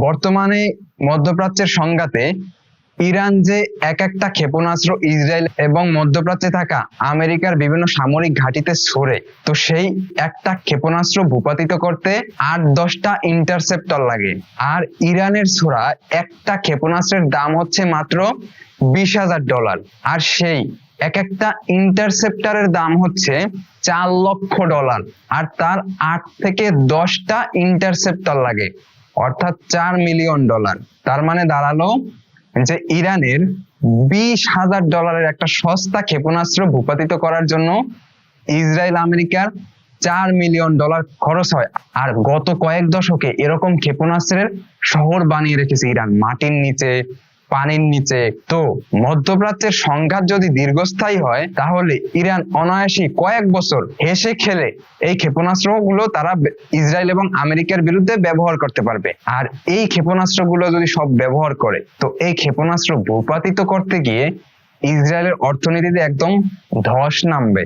বর্তমানে মধ্যপ্রাচ্যের সংঘাতে ইরান যে এক একটা ক্ষেপণাস্ত্র ইসরায়েল এবং মধ্যপ্রাচ্যে থাকা আমেরিকার বিভিন্ন সামরিক ঘাঁটিতে ছোড়ে, তো সেই একটা ক্ষেপণাস্ত্র ভূপাতিত করতে 8-10টা ইন্টারসেপ্টর লাগে। আর ইরানের ছোড়া একটা ক্ষেপণাস্ত্রের দাম হচ্ছে মাত্র $20,000। আর সেই এক একটা ইন্টারসেপ্টরের দাম হচ্ছে $4 লক্ষ। আর তার 8 থেকে 10টা ইন্টারসেপ্টর লাগে, অর্থাৎ $4 মিলিয়ন। তার মানে দাঁড়ালো যে ইরানের $20,000 একটা সস্তা ক্ষেপণাস্ত্র ভূপাতিত করার জন্য ইসরায়েল আমেরিকার $4 মিলিয়ন খরচ হয়। আর গত কয়েক দশকে এরকম ক্ষেপণাস্ত্রের শহর বানিয়ে রেখেছে ইরান, মাটির নিচে, পানির নিচে। তো মধ্যপ্রাচ্যের সংঘাত যদি দীর্ঘস্থায়ী হয়, তাহলে ইরান অনায়াসই কয়েক বছর হেসে খেলে এই ক্ষেপণাস্ত্রগুলো তারা ইসরায়েল এবং আমেরিকার বিরুদ্ধে ব্যবহার করতে পারবে। আর এই ক্ষেপণাস্ত্রগুলো যদি সব ব্যবহার করে, তো এই ক্ষেপণাস্ত্র ভূপাতিত করতে গিয়ে ইসরায়েলের অর্থনীতিতে একদম ধস নামবে।